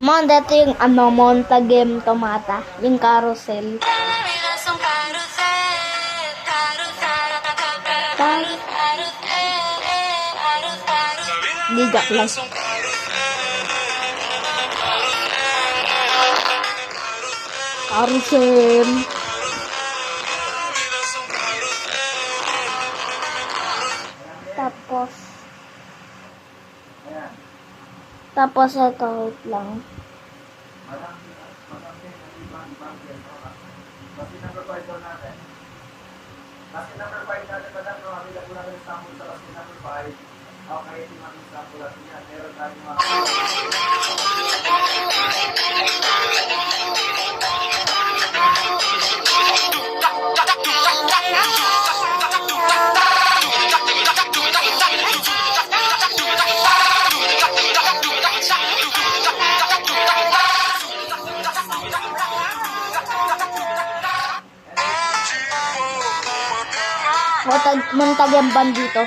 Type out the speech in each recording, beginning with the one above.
Mon, dito yung Monta Game Tomata. Yung carousel. Liga lang. Carousel. Tapos ito, wait lang. Basket number 5 natin, madam, no? Habila po natin yung sample sa basket number 5. Okay, ito yung mga sample natin yan. Meron tayong mga... Montag yung band dito.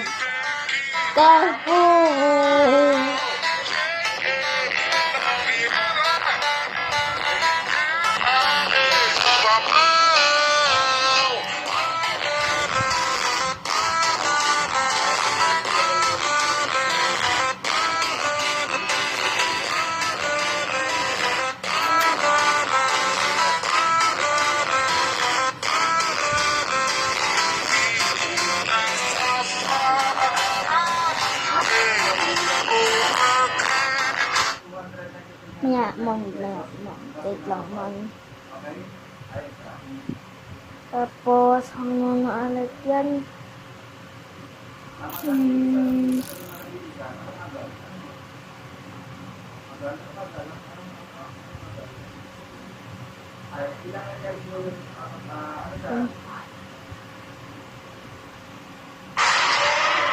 Wait lang, mon. Tapos, hanggang naalat yan.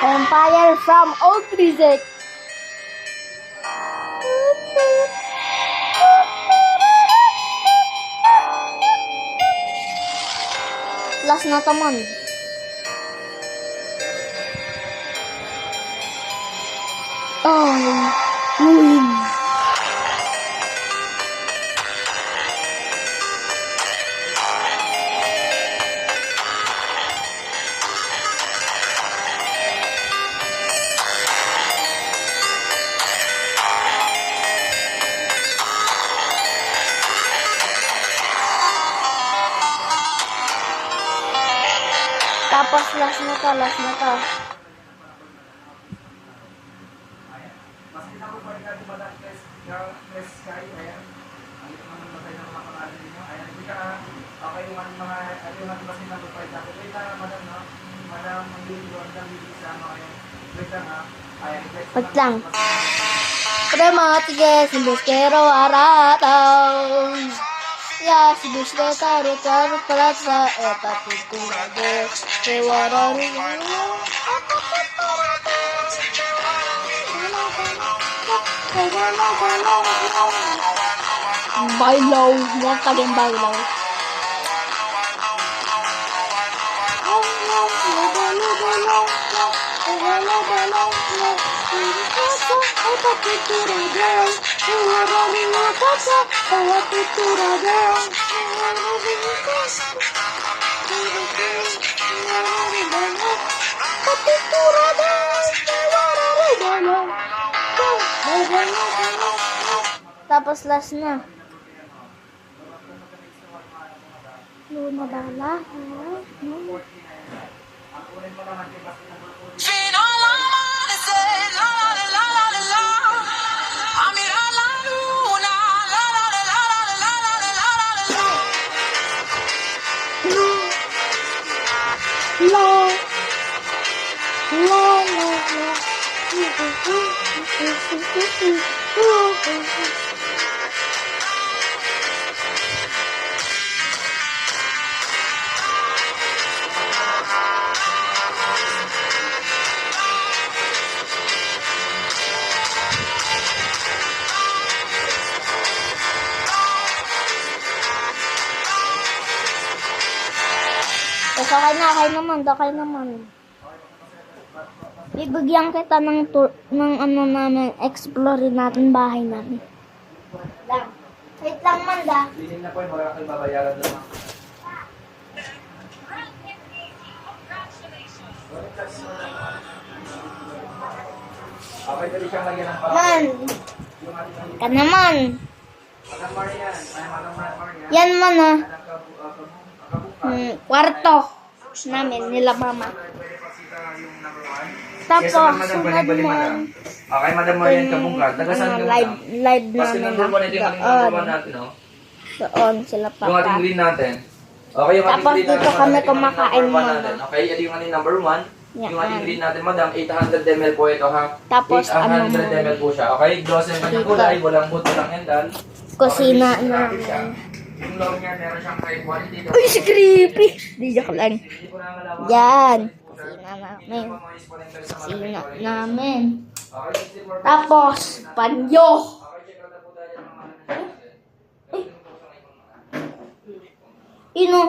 Empire from Old Music. Last na to, man. Tapos last na to. Basket number 5 natin, madam, Press Sky. Ayan. Ang ito naman matay ng mga pangalan ninyo. Ayan, hindi ka... Okay, yung mga... Ano yung basket number 5 natin. Wait lang, madam, no? Madam, ang liliwan lang sama kayo. Wait lang, ha? Ayan, Wait lang. Prematiges, buskero arataw. Ya, si buskero taru prasa eta tuturade. Kewararu. Bailaw, huwag ka din bailaw. Tapos last na. Luna bala. Dakay naman. Bibigyan kita ng tour, ng namin, explore natin bahay namin. Amanda. Bilhin na po, wala kayong babayaran doon. Okay, dali siyang lagyan ng Man, yung ating ka naman. Madam Marian, ay Madam Marian. Yan man ah. Anak kabukay. Kwarto namin nila mama. Pwede pasita yung number 1. Tapos, sunod mo. Okay, Madam Marian Kabungkat. Taga saan ka live, live Kasi namin number 1 ito yung ating number 1 natin, no? Doon sila Yung ating papa. green natin. Okay, yung ating Tapos green dito natin, kami madam, ito yung ating kumakain number one muna. natin. Okay, ito yung ating number 1. Yan. Yung ating green natin, madam, 800 ml po ito, ha? Tapos, 800 ano ml po siya. Okay, glossy naman yung Dito. kulay, walang buto, walang endal. Kusina Okay, namin. siya. Yung loob niya, meron siyang high quality. Uy, si creepy. Di joke lang. Hindi ko na malaman. Yan. Kusina namin. Hindi ko ma-noise po lang sa mga Kusina quality. namin. Okay, 64 Tapos, panyo. Okay, check out na po tayo ng mga ano. Ino,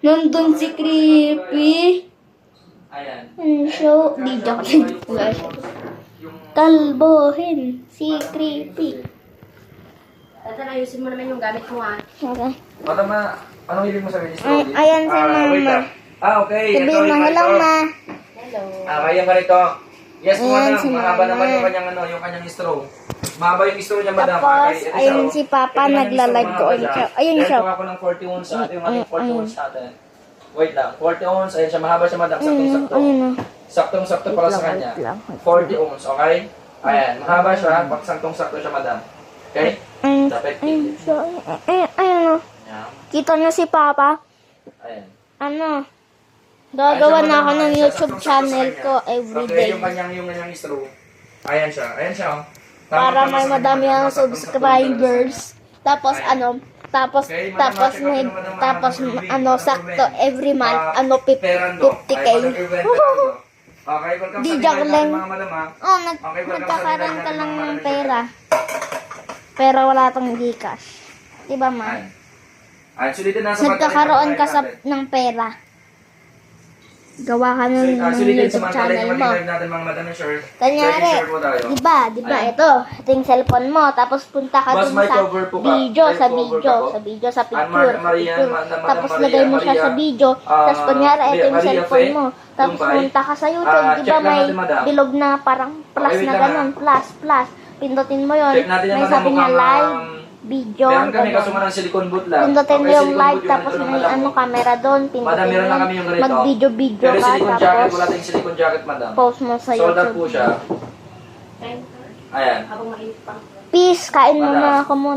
nandun si creepy. Ayan. Show, di joke lang. Kalbohin si creepy. Tata, ayusin mo naman yung gamit mo ah. Okay. Madam, anong ibig mo sabihin? Ay, ayan si wait mama. lang. Okay. Sabihin Ito mo, yung hello ganito. ma. Hello. Kaya ganito. Yes, Ayan, madam. si Mahaba mama. naman yung kanyang, yung kanyang straw. Mahaba yung straw niya, madam. Tapos, Okay, ito ayun siya, si papa, ito yung nagla-live straw, doon mahaba siya. Ayun Then, siya. kuha ko ng 40 ounce. Ito yung ating 40 ounce natin. Wait lang. 40 ounce. Ayun siya. Mahaba siya, madam. Saktong-sakto. Ayun na. Saktong-sakto para sa kanya. 40 ounce. Okay? Ayan. Mahaba siya. Saktong-sakto siya, madam. Okay? Dapat Ayun siya. Ayun na. Ayan. Kita niyo si papa? Ayan. Ano? Gagawa na ako ng Ayan siya, YouTube saktong-sakto channel sa kanya. ko Okay, everyday. yung kanyang straw. Ayan siya. Ayan siya. Oh. Para Tama-tama may sa madami kanya, ang saktong-sakto subscribers. Tapos Ayan. ano? Tapos, Okay, tapos madam, may, check out naman tapos ang mga ano, review, sakto mga every month, Ah, ano, Perando. 50k. Ay, madam, Perando. Okay, welcome Di sa joke live lang. natin, mga madam, ha? Oh, Okay, welcome nagkakaroon sa ka live lang natin, ng mga pera. Pero wala tong Gcash. Diba ma? Ayan. Ayan, sulitin na sa Nagkakaroon ka natin. ng pera. Gawa ka ng Sulitin YouTube sa mga channel mo. live natin, mga madam, share. Kanyari, Share po tayo. diba, Ayan. ito yung cellphone mo, tapos punta ka Boss, dun may sa cover po ka. video, May sa cover video, ka po. sa video, sa Ann picture, sa Maria, picture. Madam Tapos Maria, lagay mo siya Maria, sa video, tapos kunyari, ito yung Maria cellphone Faye, mo. Tapos Tumpay. punta ka sa YouTube, Check diba lang may natin, madam. bilog na parang plus Okay, wait na lang, ganun, plus. Pindutin mo yun, Check natin yan, may madam, sabi niya mukhang, live, video, Meron kami kaso ganun. nga ng silicone boot lang. Pindutin mo Okay, yung silicone live, boot yun, tapos ito lang, may madam. ano camera doon, Madam, pindutin mo meron lang yun. kami yung ganito. Mag-video Pero ka, silicone jacket, tapos wala tayong silicone jacket, madam. post mo sa Sold out po YouTube. siya. Time Ayan. habang mainit pa. Peace, kain Madam. muna ako muna.